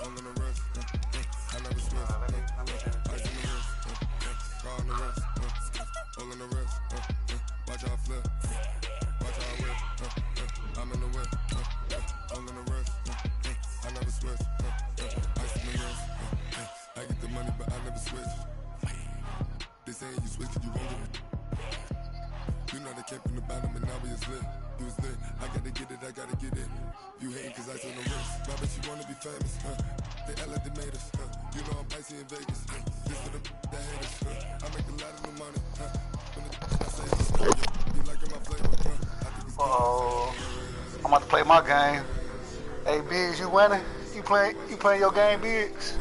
All in the wrist, I never switch. Ice in the wrist, car on the wrist, all in the wrist. Watch how I flip, watch how I whip. I'm in the whip, all in the wrist. I never switch. Ice in the wrist. I get the money, but I never switch. They saying you switch it, you won't get it. You know they came from the bottom and now we is lit. You was lit. I gotta get it, I gotta get it. You hating cause ice on the wrist. Why bet you wanna be famous? They act like they made us. You know I'm icy in Vegas. This for the that hate us. I make a lot of new money. When the I say I'm you liking my flavor? Uh-oh. I'm about to play my game. Hey, Biggs, you winning? You playing your game, Biggs?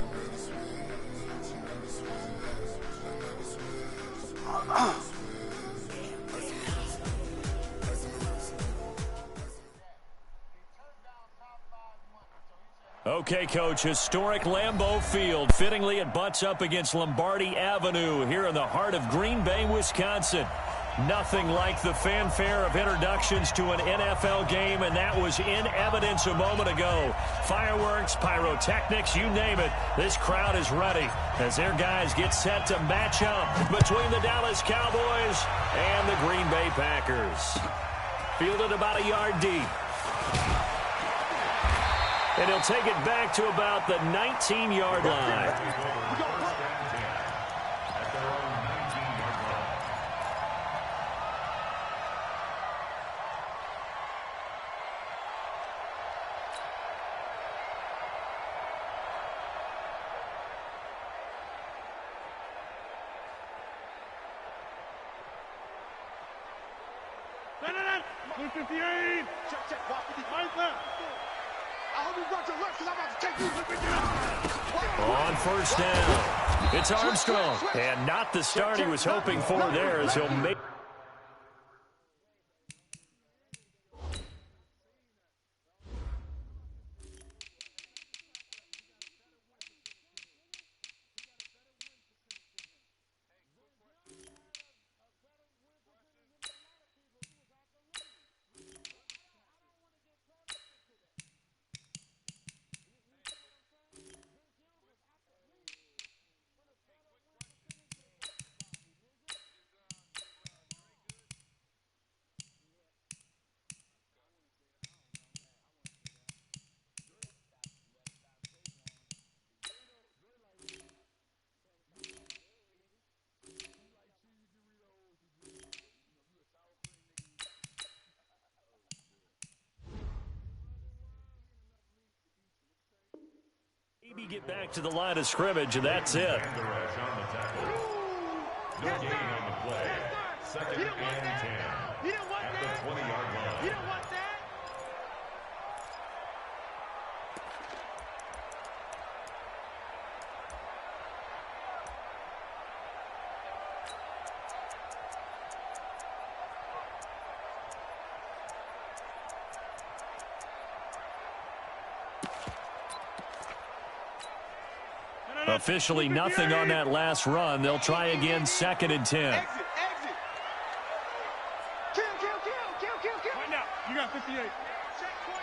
Okay, Coach, historic Lambeau Field. Fittingly, it butts up against Lombardi Avenue here in the heart of Green Bay, Wisconsin. Nothing like the fanfare of introductions to an NFL game, and that was in evidence a moment ago. Fireworks, pyrotechnics, you name it. This crowd is ready as their guys get set to match up between the Dallas Cowboys and the Green Bay Packers. Fielded about a yard deep. And he'll take it back to about the 19-yard line. On first down, it's Armstrong. And not the start he was hoping for there as he'll make... Maybe get back to the line of scrimmage, and that's it. No gain on the play. Second and 10. At the 20-yard line. You don't want that? Officially nothing on that last run. They'll try again, second and 10. Exit. Kill. Right now, you got 58. Check 24,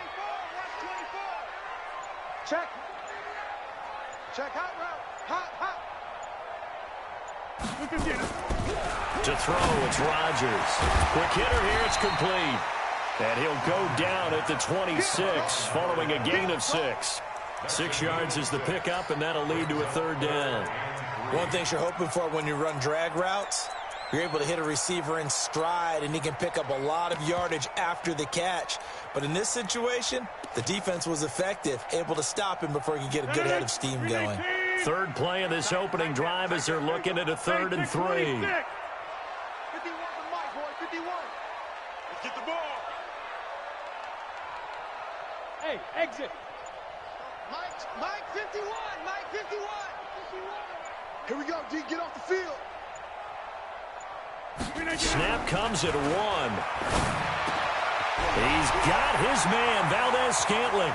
watch 24. Check hot route. Hot. To throw, it's Rodgers. Quick hitter here, it's complete. And he'll go down at the 26 following a gain of 6. 6 yards is the pickup, and that'll lead to a third down. One thing you're hoping for when you run drag routes, you're able to hit a receiver in stride, and he can pick up a lot of yardage after the catch. But in this situation, the defense was effective, able to stop him before he could get a good head of steam going. Third play of this opening drive as they're looking at a 3rd and 3. 51 to Mike, boy, 51. Let's get the ball. Hey, exit. Mike 51. Here we go, D. Get off the field. Snap comes at 1. He's got his man, Valdez-Scantling.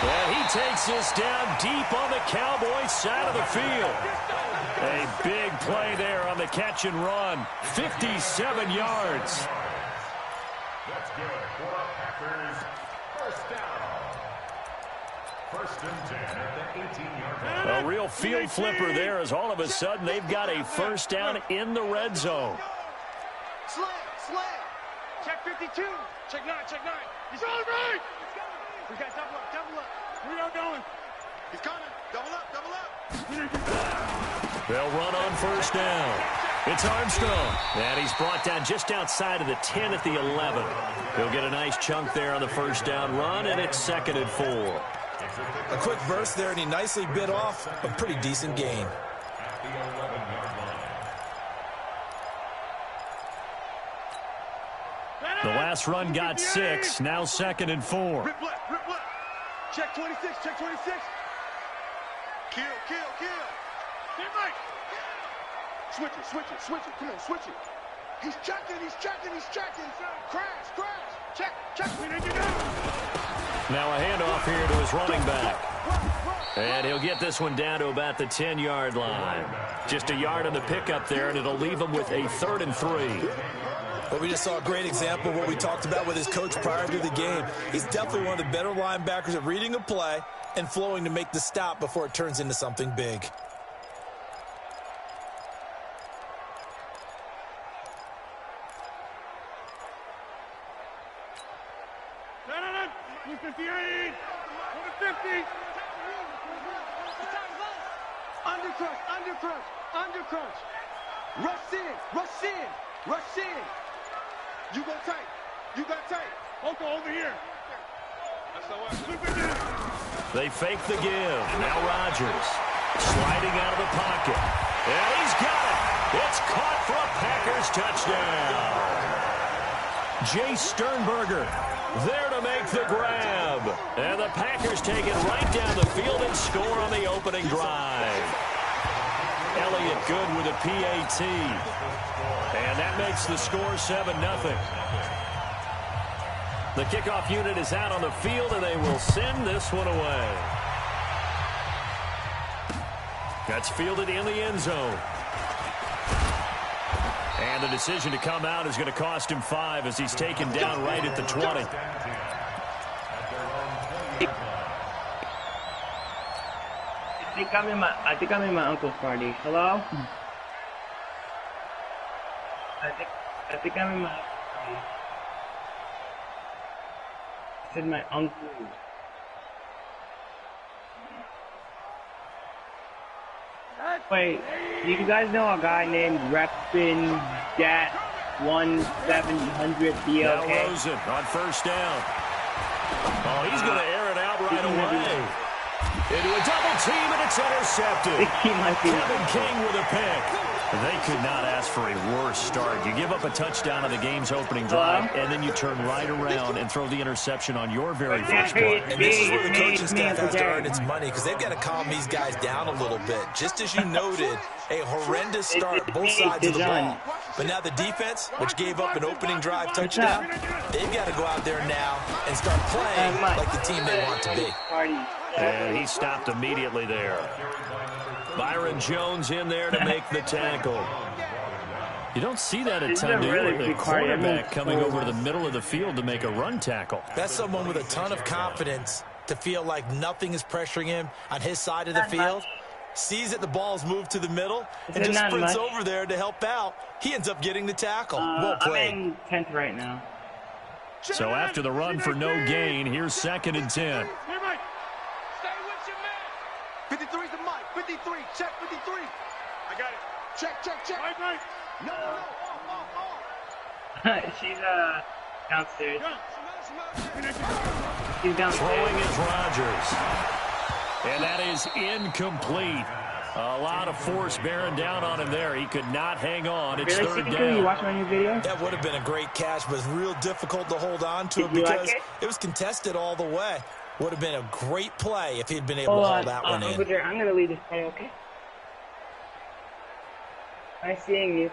And he takes this down deep on the Cowboys side of the field. A big play there on the catch and run. 57 yards. That's good for Packers. First down. First and 10 at the 18-yard line. A real field flipper there as all of a sudden they've got a first down in the red zone. Slam. Check 52. Check 9. He's on right. We got double up. We are going. He's coming. Double up. They'll run on first down. It's Armstrong, and he's brought down just outside of the 10 at the 11. He'll get a nice chunk there on the first down run, and it's 2nd and 4. A quick burst there, and he nicely bit off a pretty decent gain. At the 11-yard line. The last run got 6, now 2nd and 4. Rip left. Check 26. Kill. Get right. Switch it. Come on, switch it. He's checking. Crash. Check. Now a handoff here to his running back. And he'll get this one down to about the 10-yard line. Just a yard on the pickup there, and it'll leave him with a 3rd and 3. Well, we just saw a great example of what we talked about with his coach prior to the game. He's definitely one of the better linebackers at reading a play and flowing to make the stop before it turns into something big. No. 58. 50. Undercrush. Rush in. You go tight. Oko over here. That's the way. They fake the give. Now Rodgers sliding out of the pocket. And he's got it. It's caught for a Packers touchdown. Jay Sternberger there to make the grab. And the Packers take it right down the field and score on the opening drive. Elliott good with a PAT. And that makes the score 7-0. The kickoff unit is out on the field, and they will send this one away. That's fielded in the end zone. And the decision to come out is going to cost him 5 as he's taken down right at the 20. I think I'm in my uncle's party. Hello? I think I'm in my uncle's party. I said my uncle. Wait, do you guys know a guy named Repin Dat 1700 BLK? Now Rosen on first down. Oh, he's going to air it out right away. Into a double team, and it's intercepted. Kevin King with a pick. They could not ask for a worse start. You give up a touchdown on the game's opening drive, and then you turn right around and throw the interception on your very first play. And this is where the coaching staff has to earn its money, because they've got to calm these guys down a little bit. Just as you noted, a horrendous start both sides of the ball. But now the defense, which gave up an opening drive touchdown, they've got to go out there now and start playing like the team they want to be. And he stopped immediately there. Byron Jones in there to make the tackle. You don't see that a ton, do you? A quarterback coming over to the middle of the field to make a run tackle. That's someone with a ton of confidence to feel like nothing is pressuring him on his side of the field. Sees that the ball's moved to the middle and just sprints over there to help out. He ends up getting the tackle. Well played. I'm in 10th right now. So after the run for no gain, here's 2nd and 10. 53's the mic. 53. Check 53. I got it. Check. Right. No. She's downstairs. She's downstairs. Throwing is Rodgers. And that is incomplete. A lot of force bearing down on him there. He could not hang on. It's third down. You watch my new video? That would have been a great catch, but it's real difficult to hold on to it because it was contested all the way. Would have been a great play if he'd been able to hold that one in. Uncle Jerry, I'm going to leave this play, okay? Nice seeing you.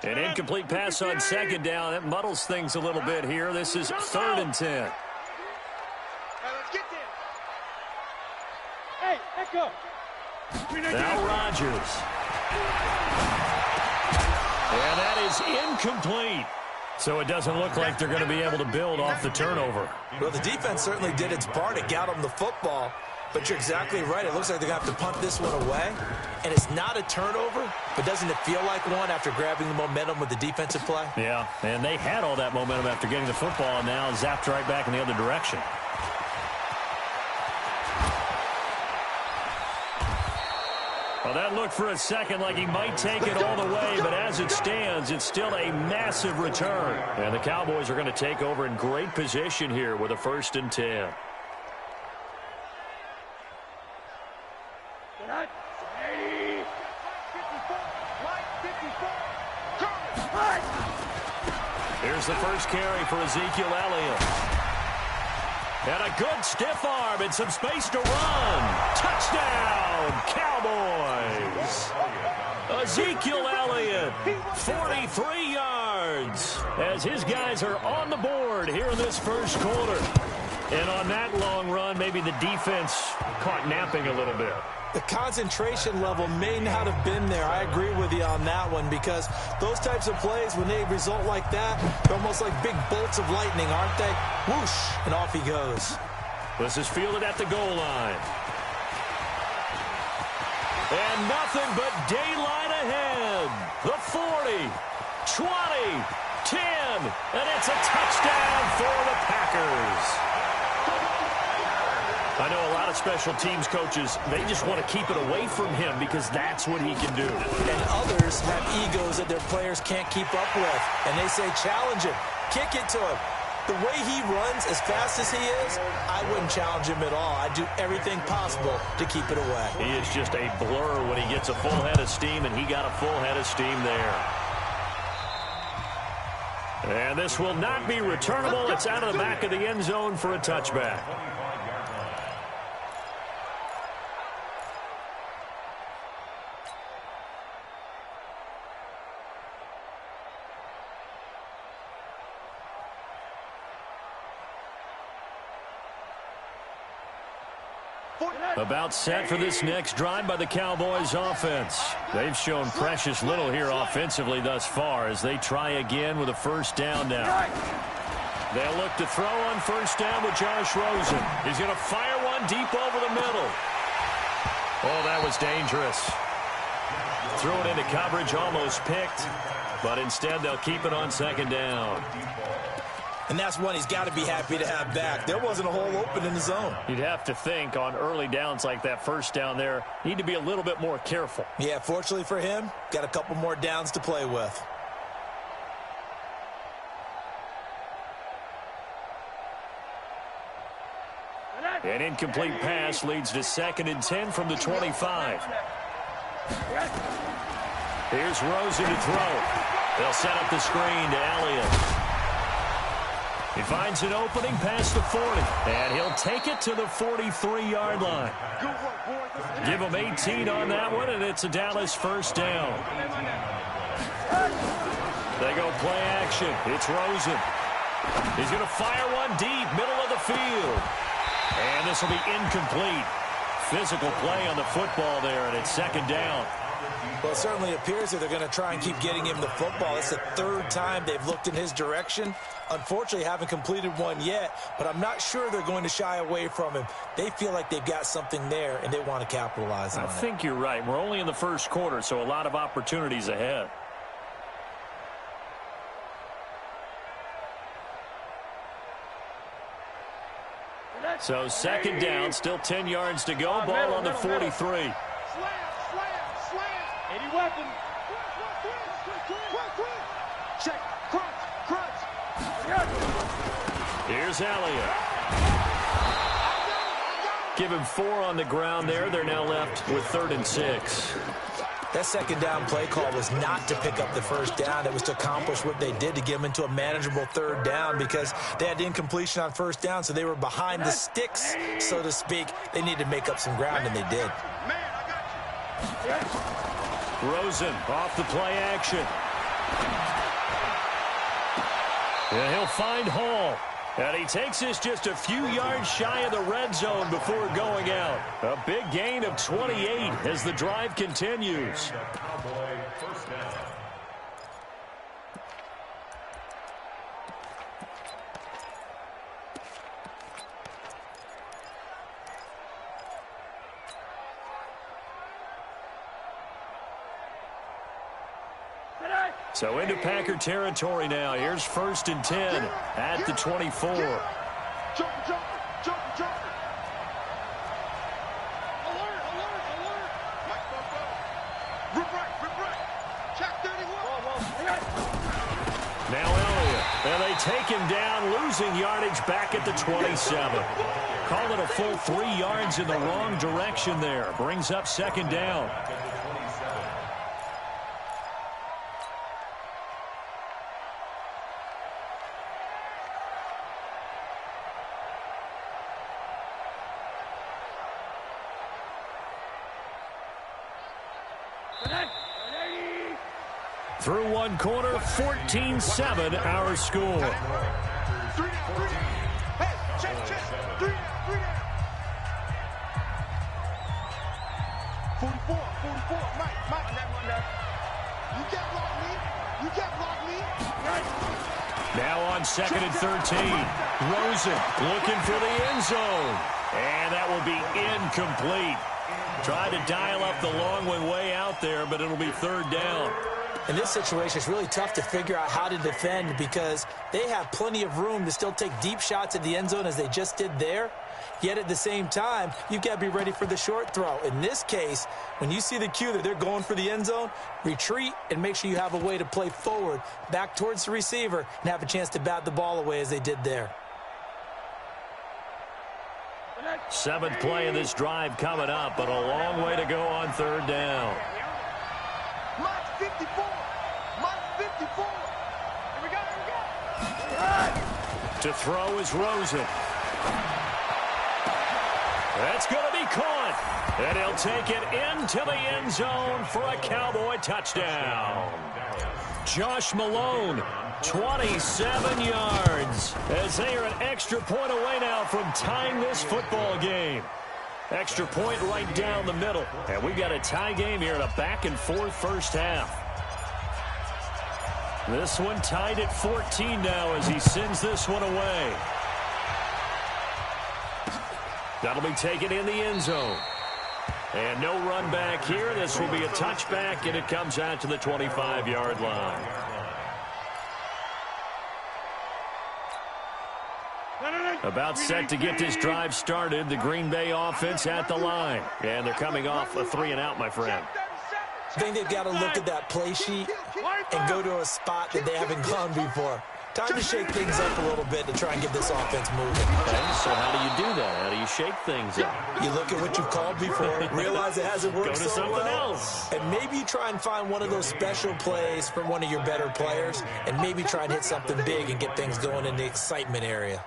An incomplete pass on 2nd down. That muddles things a little bit here. This is 3rd and 10. Let's get there. Hey, Echo. Now Rodgers. And that is incomplete. So it doesn't look like they're going to be able to build off the turnover. Well, the defense certainly did its part to get them the football. But you're exactly right. It looks like they're going to have to punt this one away. And it's not a turnover, but doesn't it feel like one after grabbing the momentum with the defensive play? Yeah, and they had all that momentum after getting the football and now zapped right back in the other direction. Well, that looked for a second like he might take it all the way, but as it stands, it's still a massive return. And the Cowboys are going to take over in great position here with a 1st and 10. Here's the first carry for Ezekiel Elliott. And a good stiff arm and some space to run. Touchdown, Cowboys. Ezekiel Elliott, 43 yards, as his guys are on the board here in this first quarter. And on that long run, maybe the defense caught napping a little bit. The concentration level may not have been there. I agree with you on that one because those types of plays, when they result like that, they're almost like big bolts of lightning, aren't they? Whoosh, and off he goes. This is fielded at the goal line. And nothing but daylight ahead. The 40, 20, 10, and it's a touchdown for the Packers. I know a lot of special teams coaches, they just want to keep it away from him because that's what he can do. And others have egos that their players can't keep up with. And they say, challenge him, kick it to him. The way he runs as fast as he is, I wouldn't challenge him at all. I'd do everything possible to keep it away. He is just a blur when he gets a full head of steam, and he got a full head of steam there. And this will not be returnable. It's out of the back of the end zone for a touchback. About set for this next drive by the Cowboys offense. They've shown precious little here offensively thus far as they try again with a 1st down now. They'll look to throw on 1st down with Josh Rosen. He's going to fire one deep over the middle. Oh, that was dangerous. Threw it into coverage, almost picked, but instead they'll keep it on 2nd down. And that's one he's got to be happy to have back. There wasn't a hole open in the zone. You'd have to think on early downs like that 1st down there, need to be a little bit more careful. Yeah, fortunately for him, got a couple more downs to play with. An incomplete pass leads to 2nd and 10 from the 25. Here's Rosen to throw. They'll set up the screen to Elliott. He finds an opening past the 40, and he'll take it to the 43-yard line. Give him 18 on that one, and it's a Dallas 1st down. They go play action. It's Rosen. He's going to fire one deep, middle of the field. And this will be incomplete. Physical play on the football there, and it's 2nd down. Well, it certainly appears that they're going to try and keep getting him the football. It's the 3rd time they've looked in his direction. Unfortunately, haven't completed one yet, but I'm not sure they're going to shy away from him. They feel like they've got something there, and they want to capitalize on it. I think you're right. We're only in the 1st quarter, so a lot of opportunities ahead. So 2nd down, still 10 yards to go. Ball on the 43. Any weapon. Check. Crunch. Here's Elliott. Give him 4 on the ground there. They're now left with 3rd and 6. That 2nd down play call was not to pick up the 1st down. It was to accomplish what they did to get them into a manageable 3rd down because they had incompletion on 1st down, so they were behind the sticks, so to speak. They needed to make up some ground, and they did. Rosen off the play action. And he'll find Hall. And he takes this just a few yards shy of the red zone before going out. A big gain of 28 as the drive continues. Cowboy first down. So into Packer territory now. Here's 1st and 10 at the 24. Jump, jump, jump, jump. Alert, alert, alert. Mike, go. Rip right. Check 31. Now Elliott. And they take him down, losing yardage back at the 27. Call it a full 3 yards in the wrong direction there. Brings up 2nd down. Through one quarter, 14-7 our score. 3 down. Hey, check. 3 down. 44. Mike. You can't block me. Now on 2nd and 13. Rosen looking for the end zone. And that will be incomplete. Tried to dial up the long one way out there, but it'll be 3rd down. In this situation, it's really tough to figure out how to defend because they have plenty of room to still take deep shots at the end zone as they just did there. Yet at the same time, you've got to be ready for the short throw. In this case, when you see the cue that they're going for the end zone, retreat and make sure you have a way to play forward, back towards the receiver, and have a chance to bat the ball away as they did there. 7th play of this drive coming up, but a long way to go on 3rd down. Mike 54. Here we go. To throw is Rosen. That's going to be caught. And he'll take it into the end zone for a Cowboy touchdown. Josh Malone, 27 yards, as they are an extra point away now from tying this football game. Extra point right down the middle. And we've got a tie game here in a back-and-forth first half. This one tied at 14 now as he sends this one away. That'll be taken in the end zone. And no run back here. This will be a touchback, and it comes out to the 25-yard line. About set to get this drive started. The Green Bay offense at the line. And thee coming off a 3-and-out, my friend. I think they've got to look at that play sheet and go to a spot that they haven't gone before. Time to shake things up a little bit to try and get this offense moving. Okay, so how do you do that? How do you shake things up? You look at what you've called before, realize it hasn't worked Go to so something well, else. and maybe you try and find one of those special plays from one of your better players, and maybe try and hit something big and get things going in the excitement area.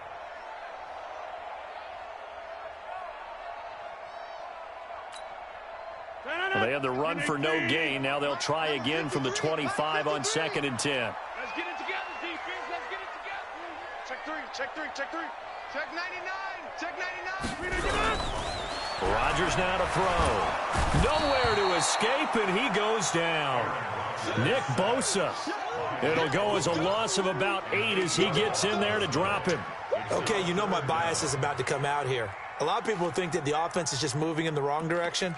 Well, they had the run for no gain. Now they'll try again from the 25 on 2nd and 10. Let's get it together, defense. Let's get it together. Check 3. Check 99. Rodgers now to throw. Nowhere to escape, and he goes down. Nick Bosa. It'll go as a loss of about 8 as he gets in there to drop him. Okay, you know my bias is about to come out here. A lot of people think that the offense is just moving in the wrong direction.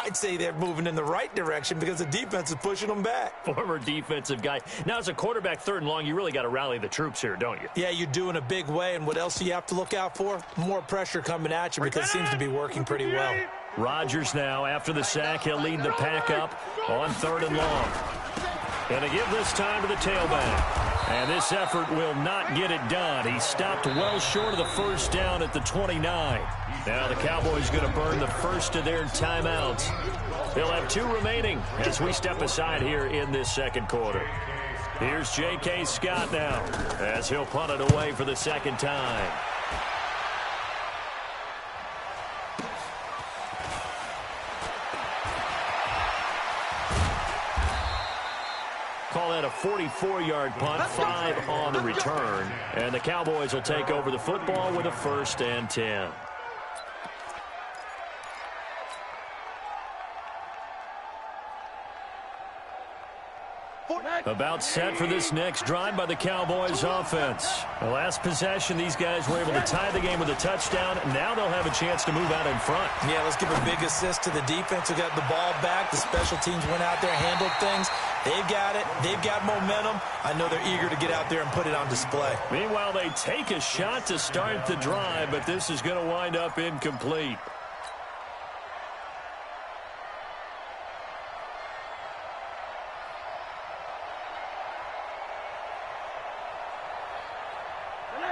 I'd say they're moving in the right direction because the defense is pushing them back. Former defensive guy. Now, as a quarterback 3rd and long, you really got to rally the troops here, don't you? Yeah, you do in a big way, and what else do you have to look out for? More pressure coming at you because it seems to be working pretty well. Rodgers now, after the sack, he'll lead the pack up on 3rd and long. And to give this time to the tailback. And this effort will not get it done. He stopped well short of the 1st down at the 29. Now the Cowboys going to burn the first of their timeouts. They'll have 2 remaining as we step aside here in this 2nd quarter. Here's J.K. Scott now as he'll punt it away for the 2nd time. call that a 44-yard punt, 5 on the return. And the Cowboys will take over the football with a 1st and 10. About set for this next drive by the Cowboys offense. The last possession, these guys were able to tie the game with a touchdown. Now they'll have a chance to move out in front. Yeah, let's give a big assist to the defense who got the ball back. The special teams went out there, handled things. They've got it. They've got momentum. I know they're eager to get out there and put it on display. Meanwhile, they take a shot to start the drive, but this is going to wind up incomplete.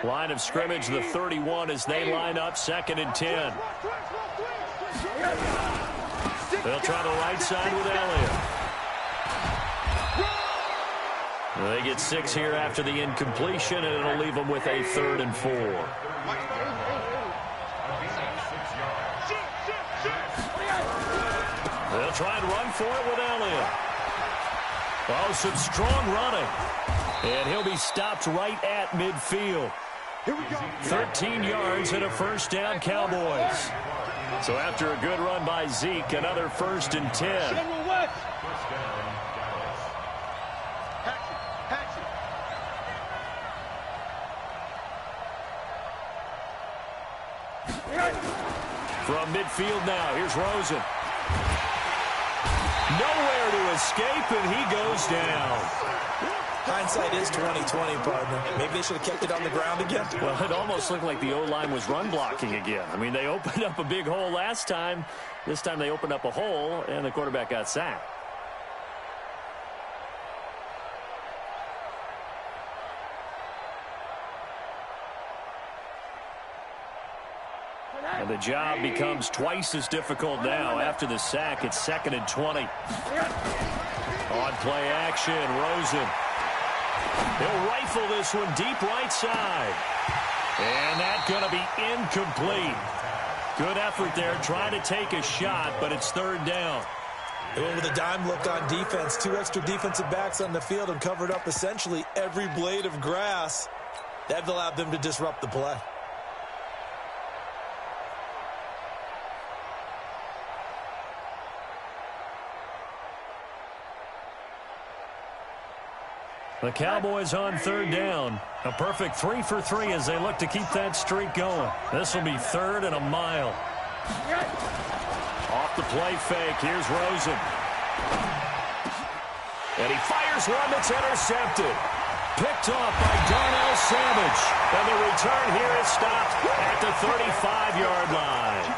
Line of scrimmage, the 31 as they line up, 2nd and 10. They'll try the right side with Elliott. They get 6 here after the incompletion, and it'll leave them with a 3rd and 4. They'll try and run for it with Elliott. Oh, some strong running. And he'll be stopped right at midfield. 13 yards and a 1st down, Cowboys. So after a good run by Zeke, another 1st and 10. From midfield now, here's Rosen. Nowhere to escape, and he goes down. Hindsight is 20/20, partner. Maybe they should have kept it on the ground again. Well, it almost looked like the O-line was run blocking again. I mean, they opened up a big hole last time. This time they opened up a hole, and the quarterback got sacked. And the job becomes twice as difficult now. After the sack, it's 2nd and 20. On play action, Rosen. He'll rifle this one deep right side. And that's going to be incomplete. Good effort there, trying to take a shot, but it's 3rd down. They went with a dime look on defense. 2 extra defensive backs on the field and covered up essentially every blade of grass. That allowed them to disrupt the play. The Cowboys on 3rd down. A perfect 3 for 3 as they look to keep that streak going. This will be 3rd and a mile. Off the play fake. Here's Rosen. And he fires one that's intercepted. Picked off by Darnell Savage. And the return here is stopped at the 35-yard line.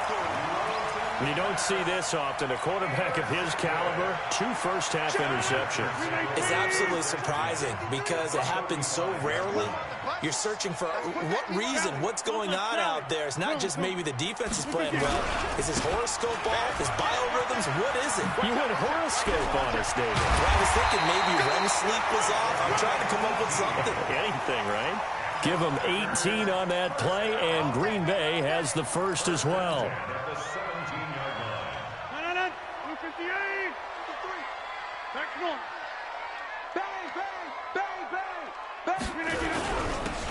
You don't see this often. A quarterback of his caliber, 2 first-half interceptions. It's absolutely surprising because it happens so rarely. You're searching for what reason, what's going on out there. It's not just maybe the defense is playing well. Is his horoscope off? His biorhythms? What is it? You had horoscope on us, David. Well, I was thinking maybe REM sleep was off. I'm trying to come up with something. Anything, right? Give them 18 on that play, and Green Bay has the first as well.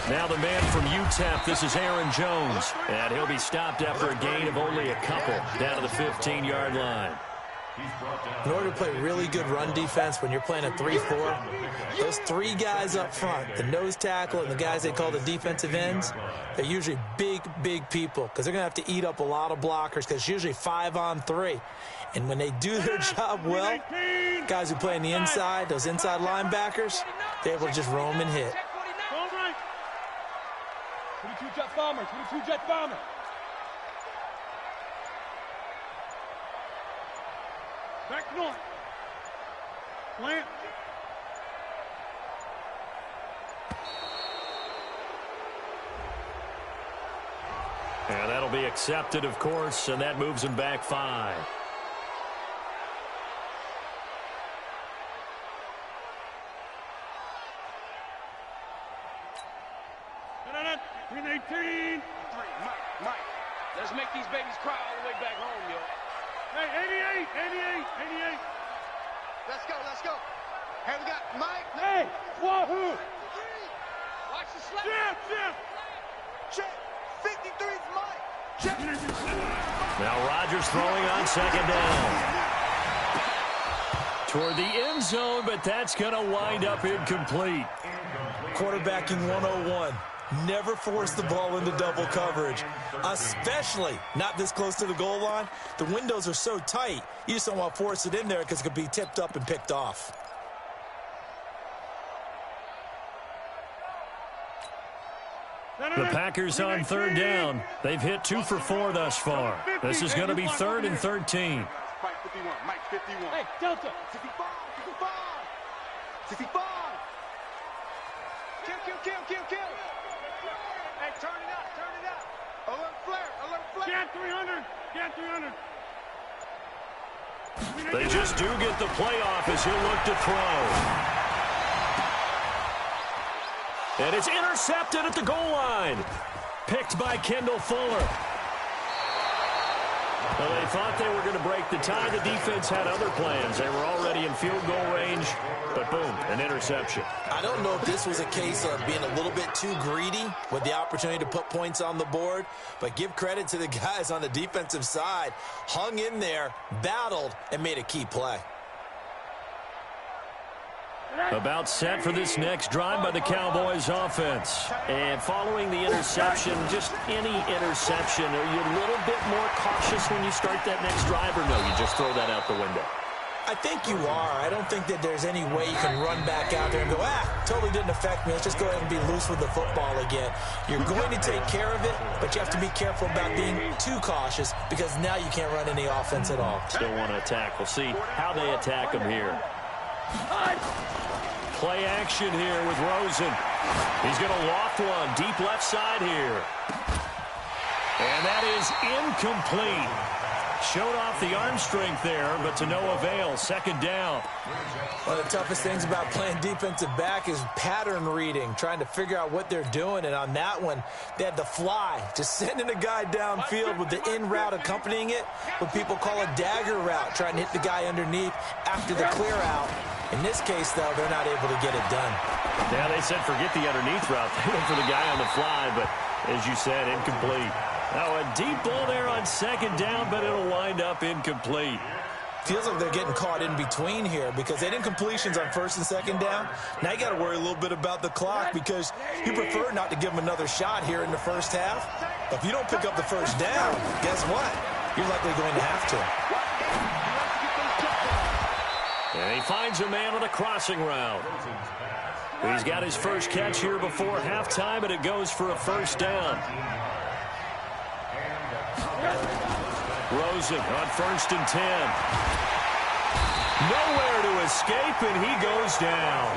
Now the man from UTEP, this is Aaron Jones. And he'll be stopped after a gain of only a couple down to the 15-yard line. In order to play really good run defense when you're playing a 3-4, those 3 guys up front, the nose tackle and the guys they call the defensive ends, they're usually big people because they're going to have to eat up a lot of blockers because it's usually 5-on-3. And when they do their job well, guys who play on the inside, those inside linebackers, they're able to just roam and hit. 22 Jet Bomber, 22 Jet Bomber. Back north. Plant. And that'll be accepted, of course, and that moves him back 5. Green 18. Mike. Let's make these babies cry all the way back home, yo. Hey, 88. Let's go. Hey, we got Mike. Hey, wahoo! Watch the slap. Jim. Check. 53's Mike. Check. Now Rodgers throwing on second down. Toward the end zone, but that's going to wind up incomplete. Quarterbacking 101. Never force the ball into double coverage, especially not this close to the goal line. The windows are so tight, you just don't want to force it in there because it could be tipped up and picked off. The Packers on third down. They've hit 2 for 4 thus far. This is going to be 3rd and 13. Mike 51. Mike 51. Hey, Delta. 65. 65. Kill. Hey, turn it up. Alert flare. Get 300. They just do get the playoff as he'll look to throw. And it's intercepted at the goal line. Picked by Kendall Fuller. Well, they thought they were going to break the tie. The defense had other plans. They were already in field goal range, but boom, an interception. I don't know if this was a case of being a little bit too greedy with the opportunity to put points on the board, but give credit to the guys on the defensive side. Hung in there, battled, and made a key play. About set for this next drive by the Cowboys offense. And following the interception, just any interception, are you a little bit more cautious when you start that next drive, or no, you just throw that out the window? I think you are. I don't think that there's any way you can run back out there and go, totally didn't affect me. Let's just go ahead and be loose with the football again. You're going to take care of it, but you have to be careful about being too cautious because now you can't run any offense at all. Still want to attack. We'll see how they attack him here. Play action here with Rosen. He's going to loft one deep left side here. And that is incomplete. Showed off the arm strength there, but to no avail. Second down. One of the toughest things about playing defensive back is pattern reading, trying to figure out what they're doing. And on that one, they had the fly, just sending a guy downfield with the in route accompanying it, what people call a dagger route, trying to hit the guy underneath after the clear out. In this case, though, they're not able to get it done. Yeah, they said forget the underneath route. They went for the guy on the fly, but as you said, incomplete. Now a deep ball there on second down, but it'll wind up incomplete. Feels like they're getting caught in between here because they had incompletions on first and second down. Now you got to worry a little bit about the clock because you prefer not to give them another shot here in the first half. But if you don't pick up the first down, guess what? You're likely going to have to. And he finds a man on a crossing route. He's got his first catch here before halftime, and it goes for a first down. Rosen on 1st and 10. Nowhere to escape, and he goes down.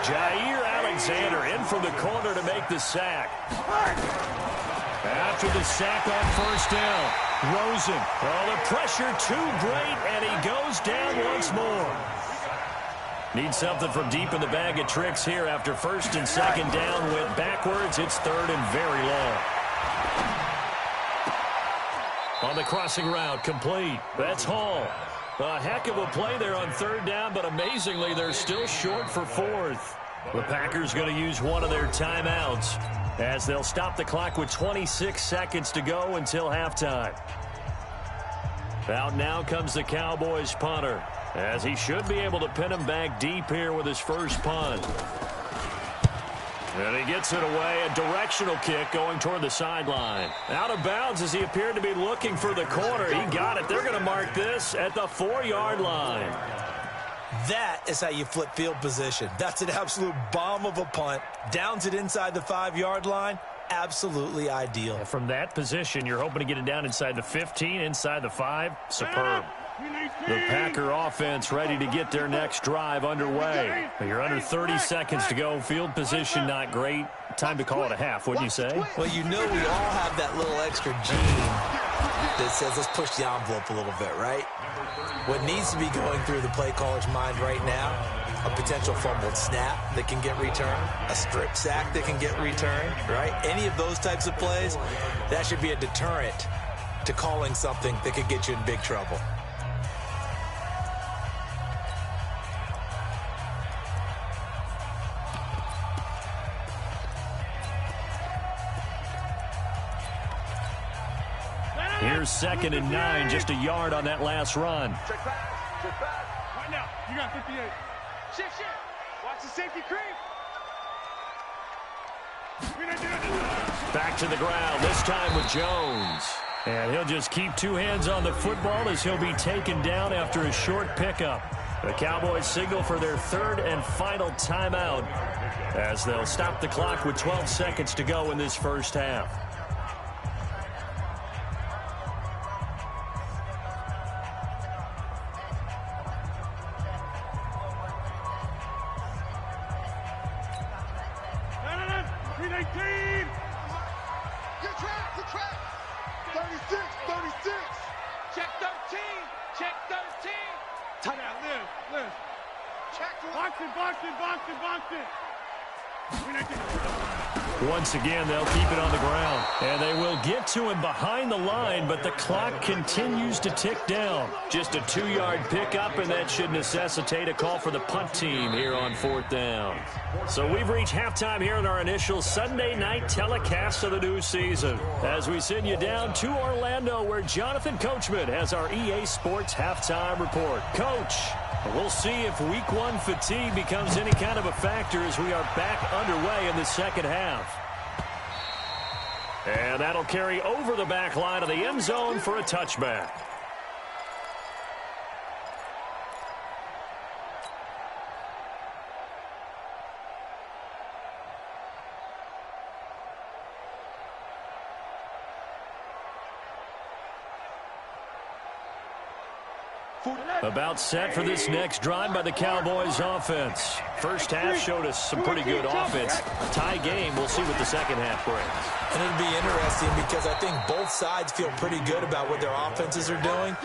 Jair Alexander in from the corner to make the sack. After the sack on first down, Rosen. Oh, the pressure too great, and he goes down once more. Needs something from deep in the bag of tricks here after first and second down went backwards. It's 3rd and very long. On the crossing route, complete. That's Hall. A heck of a play there on 3rd down, but amazingly, they're still short for 4th. The Packers going to use one of their timeouts as they'll stop the clock with 26 seconds to go until halftime. Out now comes the Cowboys punter, as he should be able to pin him back deep here with his first punt. And he gets it away, a directional kick going toward the sideline. Out of bounds as he appeared to be looking for the corner. He got it. They're going to mark this at the 4-yard line. That is how you flip field position. That's an absolute bomb of a punt. Downs it inside the 5-yard line. Absolutely ideal. And from that position, you're hoping to get it down inside the 15, inside the 5. Superb. The Packer offense ready to get their next drive underway. You're under 30 seconds to go. Field position not great. Time to call it a half, wouldn't you say? Well, you know we all have that little extra gene that says let's push the envelope a little bit, right? What needs to be going through the play caller's mind right now, a potential fumbled snap that can get returned, a strip sack that can get returned, right? Any of those types of plays, that should be a deterrent to calling something that could get you in big trouble. Here's 2nd and 9, just a yard on that last run. Check pass. Check pass. Right now. You got 58. Shift, shift. Watch the safety creep. Back to the ground, this time with Jones. And he'll just keep two hands on the football as he'll be taken down after a short pickup. The Cowboys signal for their 3rd and final timeout as they'll stop the clock with 12 seconds to go in this first half. Once again, they'll keep it on the ground. And they will get to him behind the line, but the clock continues to tick down. Just a 2-yard pickup, and that should necessitate a call for the punt team here on 4th down. So we've reached halftime here in our initial Sunday night telecast of the new season. As we send you down to Orlando, where Jonathan Coachman has our EA Sports halftime report. Coach, we'll see if Week 1 fatigue becomes any kind of a factor as we are back underway in the second half. And that'll carry over the back line of the end zone for a touchback. About set for this next drive by the Cowboys offense. First half showed us some pretty good offense. Tie game, we'll see what the second half brings. And it'll be interesting because I think both sides feel pretty good about what their offenses are doing.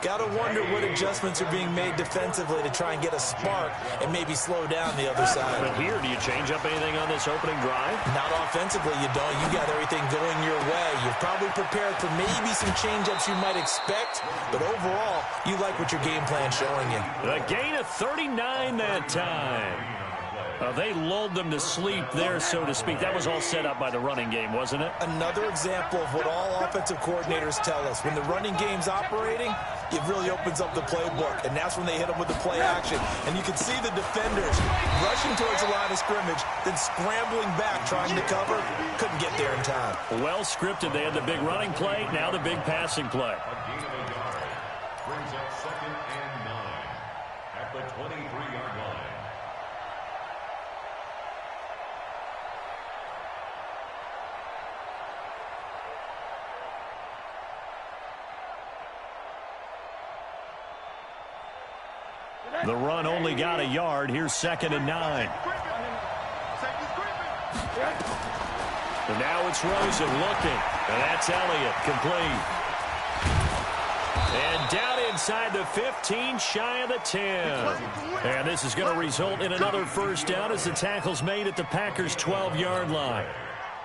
Got to wonder what adjustments are being made defensively to try and get a spark and maybe slow down the other side. But here, do you change up anything on this opening drive? Not offensively, you don't. You got everything going your way. You've probably prepared for maybe some change-ups you might expect, but overall, you like what your game plan's showing you. The gain of 39 that time. They lulled them to sleep there, so to speak. That was all set up by the running game, wasn't it? Another example of what all offensive coordinators tell us. When the running game's operating, it really opens up the playbook, and that's when they hit them with the play action. And you can see the defenders rushing towards the line of scrimmage, then scrambling back, trying to cover. Couldn't get there in time. Well scripted. They had the big running play, now the big passing play. Brings up 2nd and 9 at the 23-yard line. The run only got a yard. Here's 2nd and 9. And now it's Rosen looking. And that's Elliott, complete. And down inside the 15, shy of the 10. And this is going to result in another first down as the tackle's made at the Packers' 12-yard line.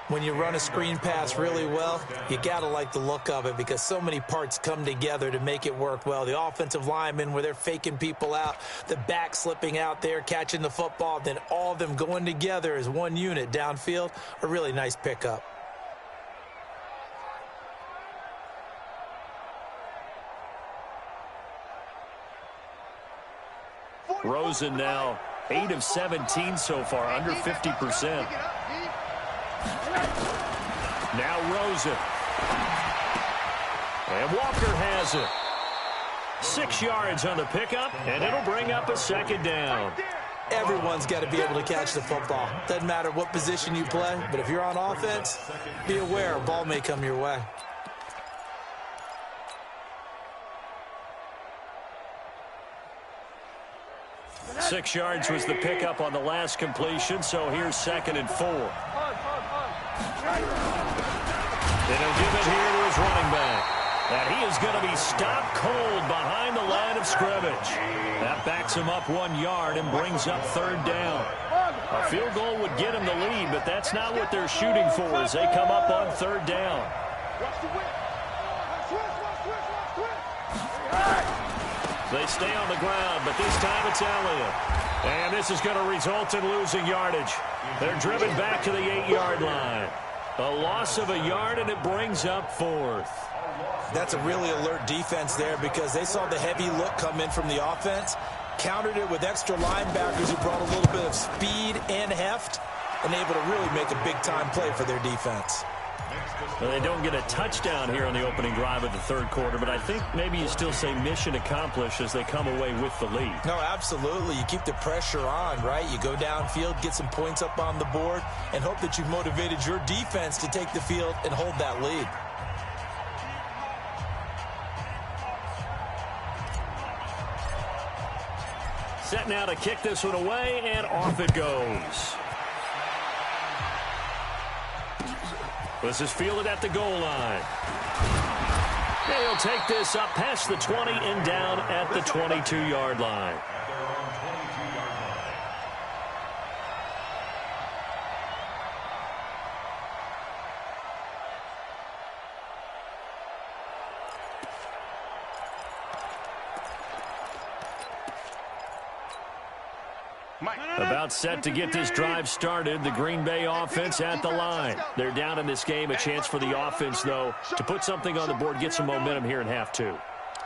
When you run a screen pass really well, you got to like the look of it because so many parts come together to make it work well. The offensive linemen, where they're faking people out, the back slipping out there, catching the football, then all of them going together as one unit downfield, a really nice pickup. Rosen now 8 of 17 so far, under 50%. Now Rosen. And Walker has it. 6 yards on the pickup, and it'll bring up a 2nd down. Everyone's got to be able to catch the football. Doesn't matter what position you play, but if you're on offense, be aware a ball may come your way. Six yards was the pickup on the last completion, so here's 2nd and 4. And he'll give it here to his running back. And he is going to be stopped cold behind the line of scrimmage. That backs him up 1 yard and brings up 3rd down. A field goal would get him the lead, but that's not what they're shooting for as they come up on 3rd down. They stay on the ground, but this time it's Elliott. And this is going to result in losing yardage. They're driven back to the 8-yard line. A loss of a yard, and it brings up 4th. That's a really alert defense there because they saw the heavy look come in from the offense, countered it with extra linebackers who brought a little bit of speed and heft, and able to really make a big-time play for their defense. Well, they don't get a touchdown here on the opening drive of the third quarter, but I think maybe you still say mission accomplished as they come away with the lead. No, absolutely. You keep the pressure on, right? You go downfield, get some points up on the board, and hope that you've motivated your defense to take the field and hold that lead. Set now to kick this one away, and off it goes. This is fielded at the goal line. He'll take this up past the 20 and down at the 22-yard line. About set to get this drive started, the Green Bay offense at the line. They're down in this game. A chance for the offense, though, to put something on the board, get some momentum here in half two.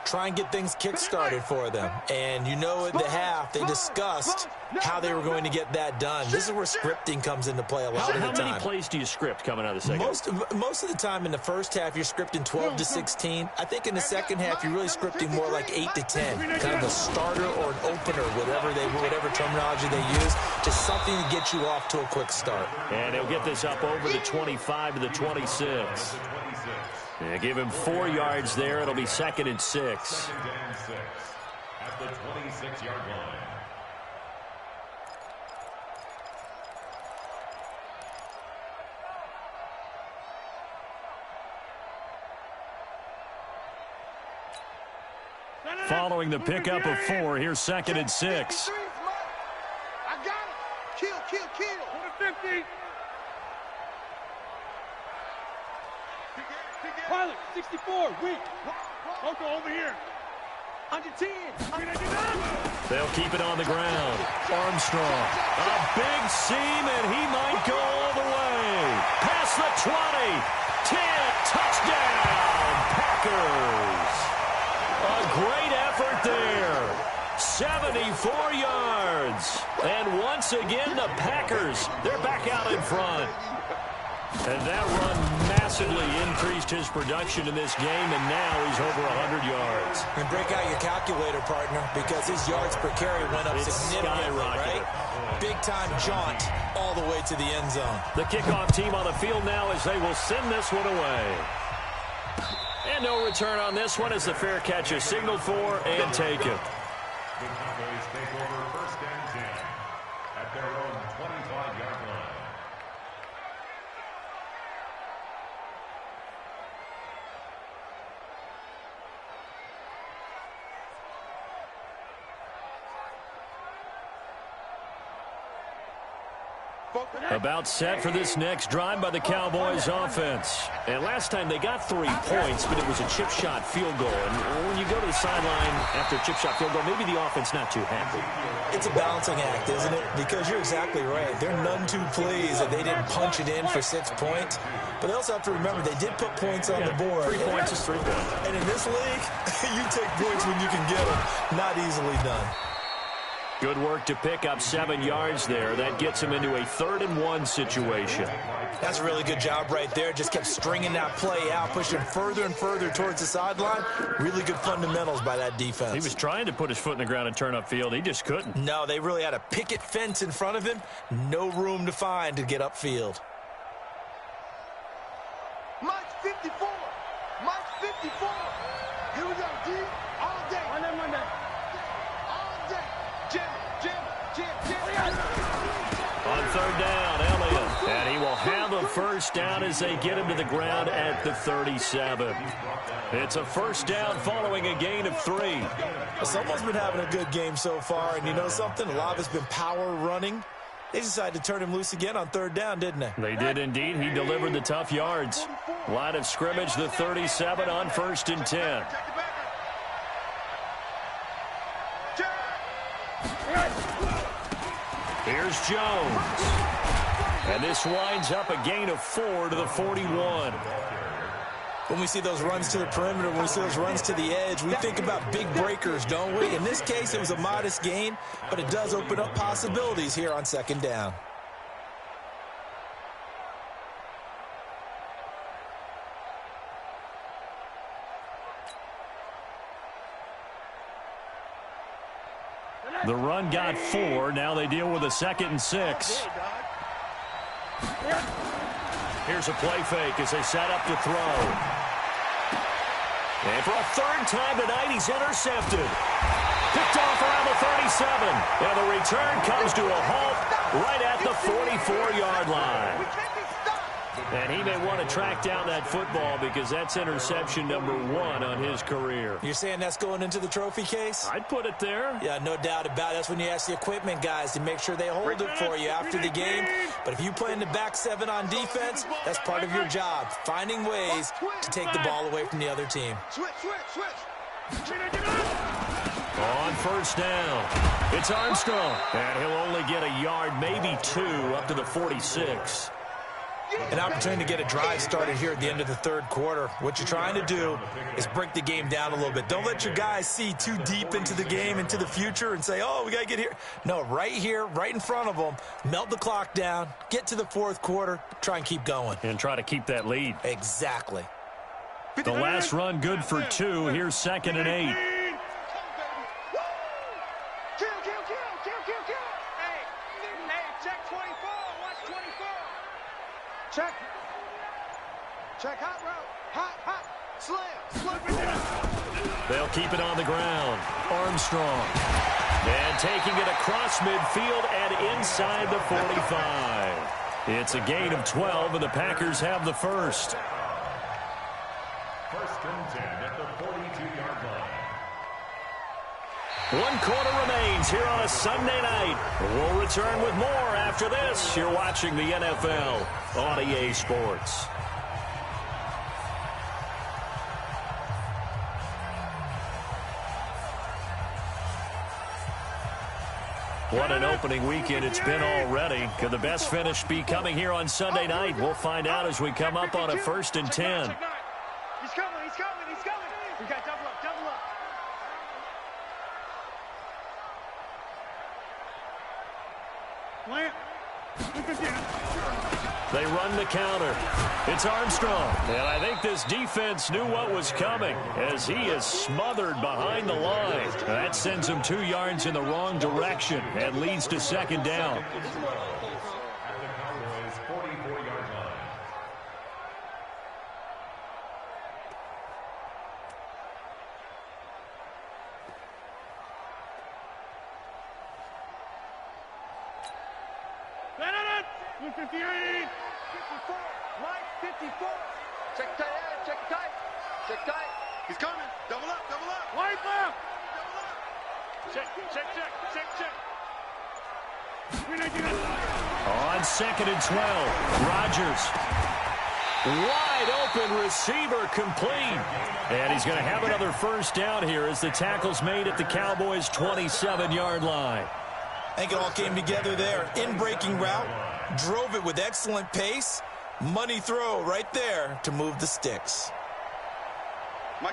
Try and get things kick-started for them. And you know at the half, they discussed how they were going to get that done. This is where scripting comes into play a lot of the time. How many plays do you script coming out of the second? Most of the time in the first half, you're scripting 12 to 16. I think in the second half, you're really scripting more like 8 to 10. Kind of a starter or an opener, whatever terminology they use, just something to get you off to a quick start. And he'll get this up over the 25 to the 26. Yeah, give him 4 yards there. It'll be 2nd and 6. Second and 6 at the 26-yard line. Following the pickup of 4, here's 2nd and 6. I got it. Kill. Go to 50. Pilot, 64, weak. Loco, over here. Under 10. They'll keep it on the ground. Armstrong, a big seam, and he might go all the way. Past the 20. 10, touchdown, Packers. A great effort there. 74 yards. And once again, the Packers, they're back out in front. And that run massively increased his production in this game, and now he's over 100 yards. And break out your calculator, partner, because his yards per carry went up significantly, right? Big-time jaunt all the way to the end zone. The kickoff team on the field now as they will send this one away. And no return on this one as the fair catch is signaled for and taken. The Cowboys take over 1st and 10 at their own 25-yard line. About set for this next drive by the Cowboys offense. And last time they got 3 points, but it was a chip shot field goal. And when you go to the sideline after a chip shot field goal, maybe the offense not too happy. It's a balancing act, isn't it? Because you're exactly right. They're none too pleased that they didn't punch it in for 6 points. But they also have to remember they did put points on the board. 3 points is 3 points. And in this league, you take points when you can get them. Not easily done. Good work to pick up 7 yards there. That gets him into a 3rd and 1 situation. That's a really good job right there. Just kept stringing that play out, pushing further and further towards the sideline. Really good fundamentals by that defense. He was trying to put his foot in the ground and turn upfield. He just couldn't. No, they really had a picket fence in front of him. No room to find to get upfield. Mike's 54. Mike's 54. Here we go, D. All day. Monday. All day. Jim. On 3rd down, Elliott. And he will have a 1st down as they get him to the ground at the 37. It's a 1st down following a gain of 3. Someone's been having a good game so far, and you know something? A lot of it's been power running. They decided to turn him loose again on 3rd down, didn't they? They did indeed. He delivered the tough yards. Line of scrimmage, the 37 on 1st and 10. Here's Jones. And this winds up a gain of 4 to the 41. When we see those runs to the perimeter, when we see those runs to the edge, we think about big breakers, don't we? In this case, it was a modest gain, but it does open up possibilities here on second down. The run got 4. Now they deal with a 2nd and 6. Here's a play fake as they set up to throw. And for a 3rd time tonight, he's intercepted. Picked off around the 37. And the return comes to a halt right at the 44-yard line. And he may want to track down that football because that's interception number 1 on his career. You're saying that's going into the trophy case? I'd put it there. Yeah, no doubt about it. That's when you ask the equipment guys to make sure they hold it for you after the game. But if you play in the back 7 on defense, that's part of your job, finding ways to take the ball away from the other team. On 1st down, it's Armstrong. And he'll only get a yard, maybe 2, up to the 46. An opportunity to get a drive started here at the end of the 3rd quarter. What you're trying to do is break the game down a little bit. Don't let your guys see too deep into the game, into the future, and say, oh, we got to get here. No, right here, right in front of them, melt the clock down, get to the 4th quarter, try and keep going. And try to keep that lead. Exactly. The last run good for 2. Here's 2nd and 8. Check. Check hot route. Hot. Slam. They'll keep it on the ground. Armstrong. And taking it across midfield and inside the 45. It's a gain of 12, and the Packers have the first. 1st and 10 at the 42-yard line. 1 quarter remains here on a Sunday night. We'll return with more after this. You're watching the NFL on EA Sports. What an opening weekend it's been already. Could the best finish be coming here on Sunday night? We'll find out as we come up on a 1st and 10. He's coming. We got double up. They run the counter. It's Armstrong. And I think this defense knew what was coming as he is smothered behind the line. That sends him 2 yards in the wrong direction and leads to 2nd down. At the Cowboys' 44-yard line. Check tight. He's coming. Double up. Wide left. Check. On 2nd and 12, Rodgers. Wide open receiver complete. And he's going to have another 1st down here as the tackle's made at the Cowboys' 27-yard line. I think it all came together there. In-breaking route, drove it with excellent pace. Money throw right there to move the sticks. Watch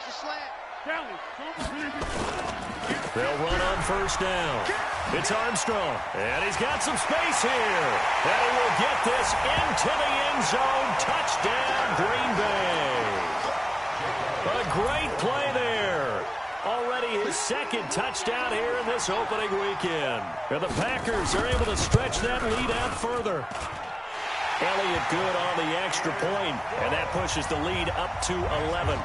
the slant. They'll run on 1st down. It's Armstrong. And he's got some space here. And he will get this into the end zone. Touchdown, Green Bay. A great play there. Already his 2nd touchdown here in this opening weekend. And the Packers are able to stretch that lead out further. Elliott good on the extra point, and that pushes the lead up to 11.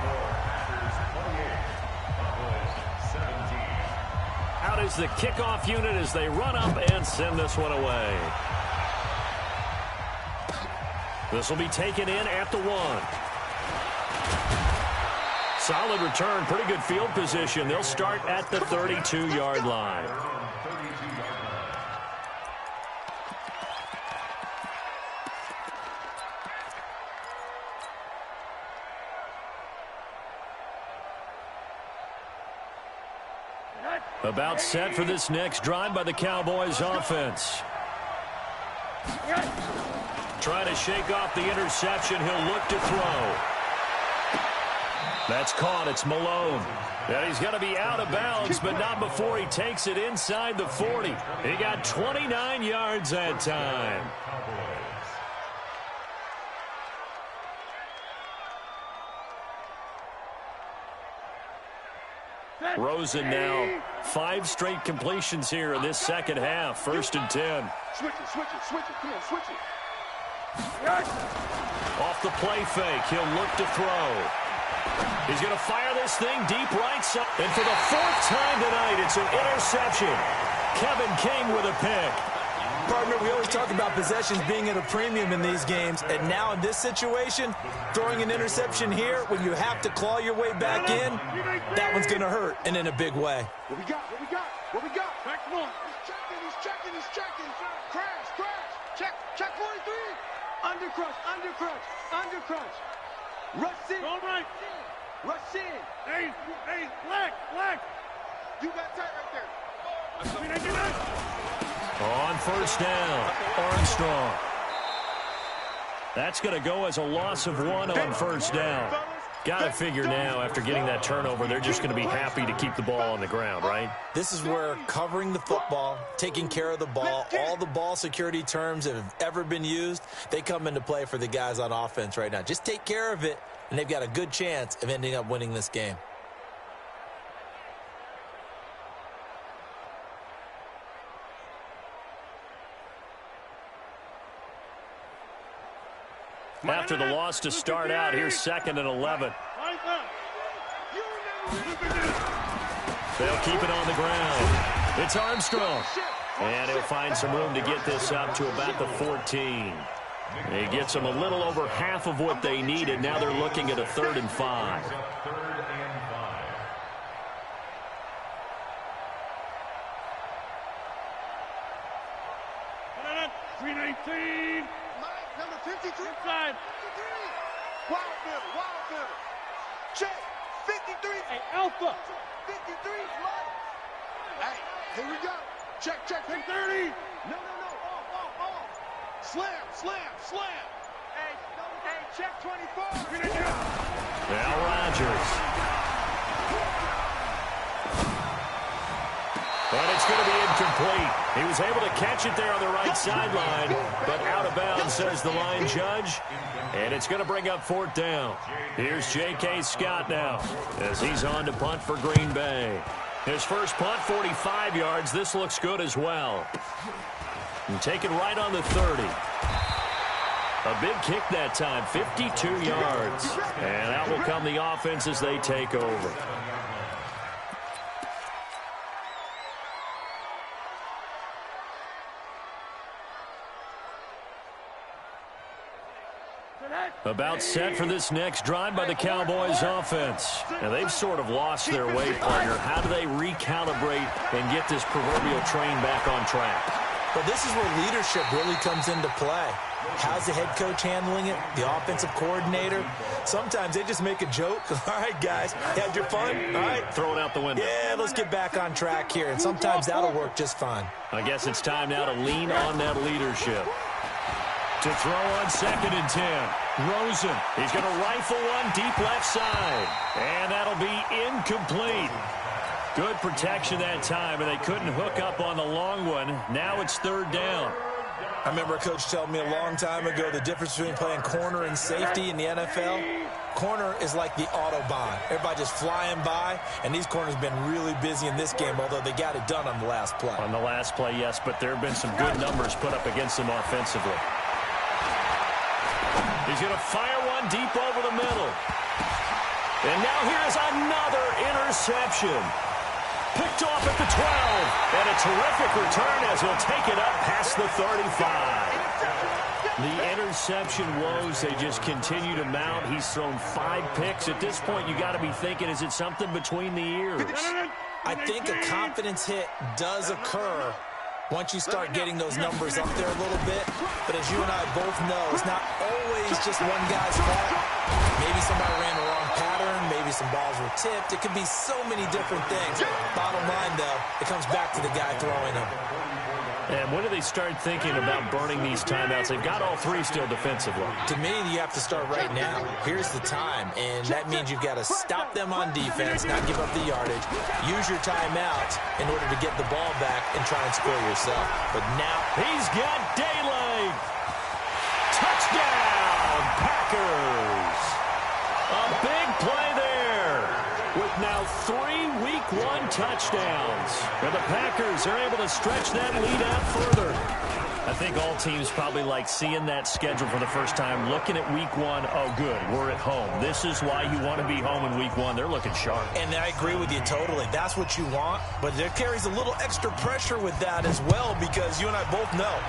Out is the kickoff unit as they run up and send this one away. This will be taken in at the 1. Solid return, pretty good field position. They'll start at the 32-yard line. About set for this next drive by the Cowboys offense. trying to shake off the interception. He'll look to throw. That's caught. It's Malone. And he's going to be out of bounds, but not before he takes it inside the 40. He got 29 yards that time. Rosen now 5 straight completions here in this second half. 1st and 10. Switch it. Come on, switch it. Off the play fake, he'll look to throw. He's going to fire this thing deep right side. And for the 4th time tonight, it's an interception. Kevin King with a pick. Partner, we always talk about possessions being at a premium in these games, and now in this situation, throwing an interception here when you have to claw your way back in, that one's going to hurt, and in a big way. What we got? Back one. He's checking. Crash. Check 43. Undercrush. Rush in. All right. Rush in. Hey, black. You got tight right there. On 1st down, Armstrong. That's going to go as a loss of 1 on 1st down. Got to figure now, after getting that turnover, they're just going to be happy to keep the ball on the ground, right? This is where covering the football, taking care of the ball, all the ball security terms that have ever been used, they come into play for the guys on offense right now. Just take care of it, and they've got a good chance of ending up winning this game. After the loss to start out, here's 2nd and 11. They'll keep it on the ground. It's Armstrong. And he'll find some room to get this up to about the 14. He gets them a little over half of what they needed. Now they're looking at a 3rd and 5. 319. Number 53. Inside. 53. Wild middle. Check. 53. Hey, Alpha. 53. Hey, here we go. Check. 30. No. Off. Slam. Hey, check 24. Now Rodgers. But it's going to be incomplete. He was able to catch it there on the right sideline, but out of bounds, says the line judge. And it's going to bring up 4th down. Here's J.K. Scott now as he's on to punt for Green Bay. His first punt, 45 yards. This looks good as well. And take it right on the 30. A big kick that time, 52 yards. And out will come the offense as they take over. About set for this next drive by the Cowboys offense. And they've sort of lost their way, partner. How do they recalibrate and get this proverbial train back on track? Well, this is where leadership really comes into play. How's the head coach handling it? The offensive coordinator? Sometimes they just make a joke. All right, guys, you had your fun? All right. Throw it out the window. Yeah, let's get back on track here. And sometimes that'll work just fine. I guess it's time now to lean on that leadership. To throw on 2nd and 10. Rosen. He's going to rifle one deep left side. And that'll be incomplete. Good protection that time, and they couldn't hook up on the long one. Now it's 3rd down. I remember a coach telling me a long time ago the difference between playing corner and safety in the NFL. Corner is like the Autobahn. Everybody just flying by, and these corners have been really busy in this game, although they got it done on the last play. On the last play, yes, but there have been some good numbers put up against them offensively. He's going to fire one deep over the middle. And now here's another interception. Picked off at the 12. And a terrific return as he'll take it up past the 35. The interception woes, they just continue to mount. He's thrown 5 picks. At this point, you got to be thinking, is it something between the ears? I think a confidence hit does occur once you start getting those numbers up there a little bit. But as you and I both know, it's not always just one guy's fault. Maybe somebody ran the wrong pattern. Maybe some balls were tipped. It could be so many different things. Bottom line, though, it comes back to the guy throwing them. And when do they start thinking about burning these timeouts? They've got all three still defensively. To me, you have to start right now. Here's the time, and that means you've got to stop them on defense, not give up the yardage, use your timeouts in order to get the ball back and try and score yourself. But now he's got daylight. Touchdown, Packers. A big play there with now 3 Week 1 touchdowns. And the Packers are able to stretch that lead out further. I think all teams probably like seeing that schedule for the first time, looking at Week 1, oh, good, we're at home. This is why you want to be home in Week 1. They're looking sharp. And I agree with you totally. That's what you want, but there carries a little extra pressure with that as well because you and I both know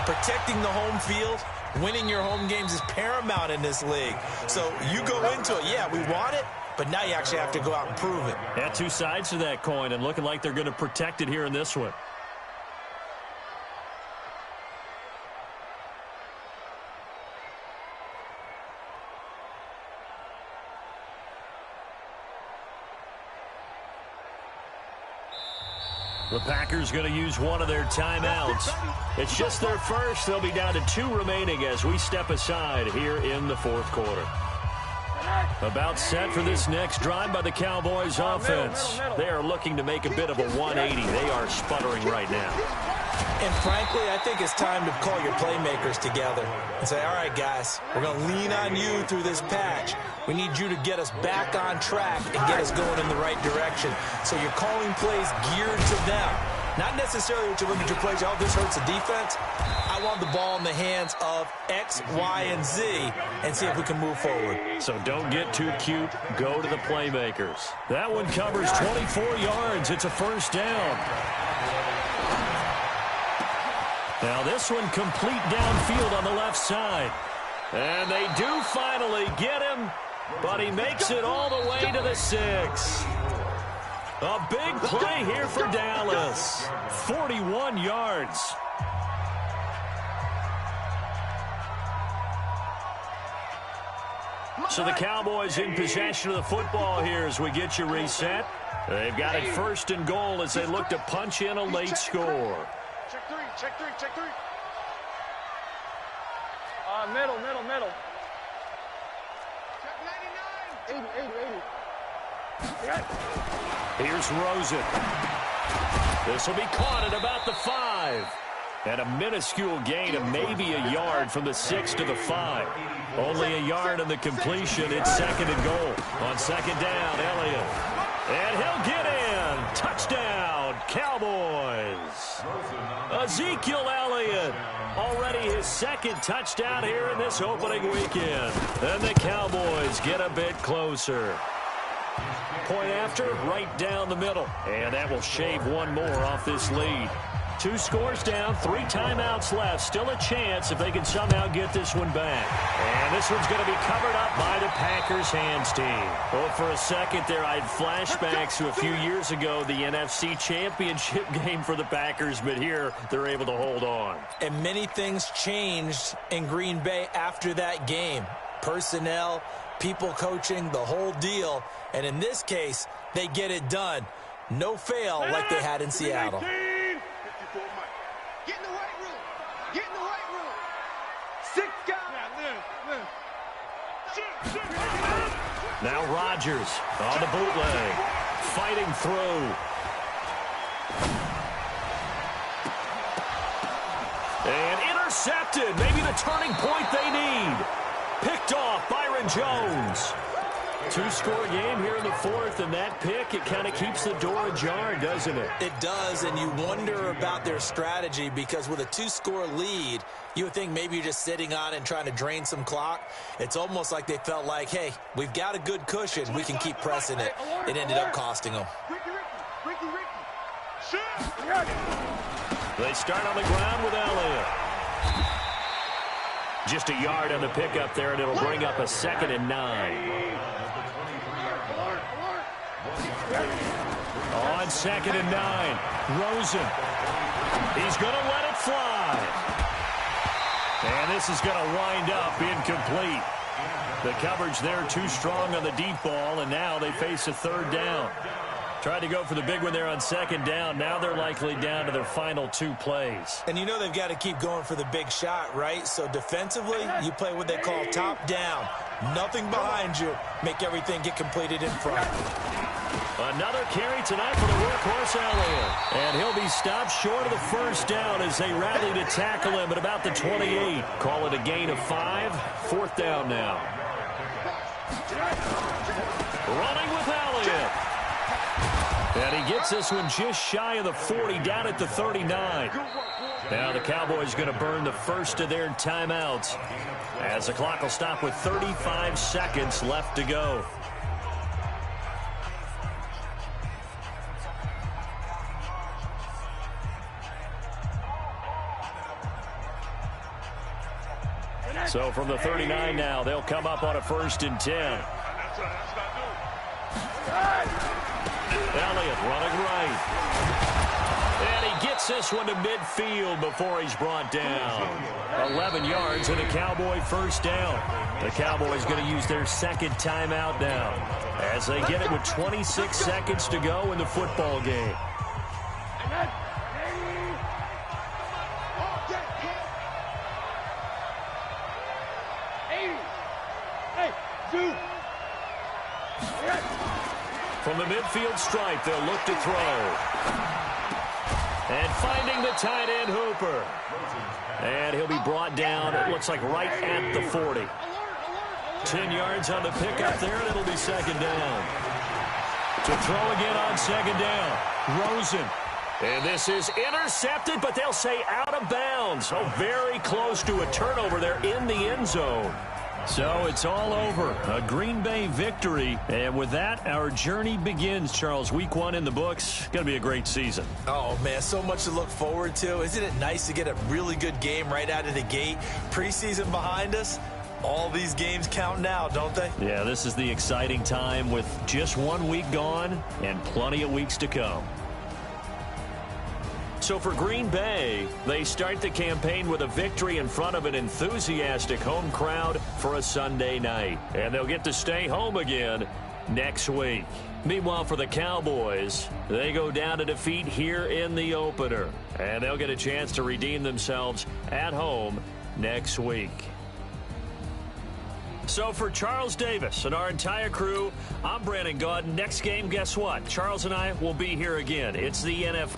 protecting the home field, winning your home games is paramount in this league. So you go into it, yeah, we want it, but now you actually have to go out and prove it. Yeah, two sides to that coin, and looking like they're going to protect it here in this one. The Packers going to use one of their timeouts. It's just their first. They'll be down to 2 remaining as we step aside here in the 4th quarter. About set for this next drive by the Cowboys offense. They are looking to make a bit of a 180. They are sputtering right now. And frankly, I think it's time to call your playmakers together and say, all right, guys, we're going to lean on you through this patch. We need you to get us back on track and get us going in the right direction. So you're calling plays geared to them. Not necessarily what you look at your plays, oh, this hurts the defense. I want the ball in the hands of X, Y, and Z and see if we can move forward. So don't get too cute. Go to the playmakers. That one covers 24 yards. It's a first down. Now this one complete downfield on the left side. And they do finally get him, but he makes it all the way to the 6. A big play here for Dallas. 41 yards. So the Cowboys in possession of the football here as we get you reset. They've got it 1st and goal as they look to punch in a late score. Check 3, check 3, check 3. Middle. Check 99. 80. Here's Rosen. This will be caught at about the 5. And a minuscule gain of maybe a yard from the 6 to the 5. Only a yard on the completion. It's 2nd and goal. On 2nd down, Elliott. And he'll get in. Touchdown, Cowboys. Ezekiel Elliott. Already his 2nd touchdown here in this opening weekend. And the Cowboys get a bit closer. Point after, right down the middle. And that will shave one more off this lead. 2 scores down, 3 timeouts left. Still a chance if they can somehow get this one back. And this one's going to be covered up by the Packers hands team. Well, for a second there, I had flashbacks to a few years ago, the NFC Championship game for the Packers, but here they're able to hold on. And many things changed in Green Bay after that game. Personnel, people coaching, the whole deal. And in this case, they get it done. No fail like they had in Seattle. Get in the weight room. Get in the weight room. 6 guys. Now Rodgers on the bootleg. Fighting through. And intercepted. Maybe the turning point they need. Picked off Byron Jones. 2-score game here in the 4th, and that pick, it kind of keeps the door ajar, doesn't it? It does, and you wonder about their strategy because with a 2-score lead, you would think maybe you're just sitting on it and trying to drain some clock. It's almost like they felt like, hey, we've got a good cushion. We can keep pressing it. It ended up costing them. Ricky. They start on the ground with Elliott. Just a yard on the pickup there, and it'll bring up a 2nd and 9. On 2nd and 9, Rosen. He's going to let it fly. And this is going to wind up incomplete. The coverage there too strong on the deep ball, and now they face a 3rd down. Tried to go for the big one there on second down. Now they're likely down to their final 2 plays. And you know they've got to keep going for the big shot, right? So defensively, you play what they call top down. Nothing behind you. Make everything get completed in front. Another carry tonight for the workhorse Elliott. And he'll be stopped short of the first down as they rally to tackle him at about the 28. Call it a gain of 5. 4th down now. Running with Elliott. And he gets this one just shy of the 40, down at the 39. Now the Cowboys going to burn the first of their timeouts as the clock will stop with 35 seconds left to go. So from the 39 now, they'll come up on a 1st and 10. Elliott running right. And he gets this one to midfield before he's brought down. 11 yards and a Cowboy first down. The Cowboys going to use their 2nd timeout now as they get it with 26 seconds to go in the football game. From the midfield stripe, they'll look to throw. And finding the tight end, Hooper. And he'll be brought down, it looks like right at the 40. 10 yards on the pickup there, and it'll be 2nd down. To throw again on 2nd down. Rosen. And this is intercepted, but they'll say out of bounds. Oh, very close to a turnover there in the end zone. So it's all over. A Green Bay victory. And with that, our journey begins, Charles. Week 1 in the books. Going to be a great season. Oh, man, so much to look forward to. Isn't it nice to get a really good game right out of the gate? Preseason behind us. All these games count now, don't they? Yeah, this is the exciting time with just 1 week gone and plenty of weeks to come. So for Green Bay, they start the campaign with a victory in front of an enthusiastic home crowd for a Sunday night. And they'll get to stay home again next week. Meanwhile, for the Cowboys, they go down to defeat here in the opener. And they'll get a chance to redeem themselves at home next week. So for Charles Davis and our entire crew, I'm Brandon Gaudin. Next game, guess what? Charles and I will be here again. It's the NFL.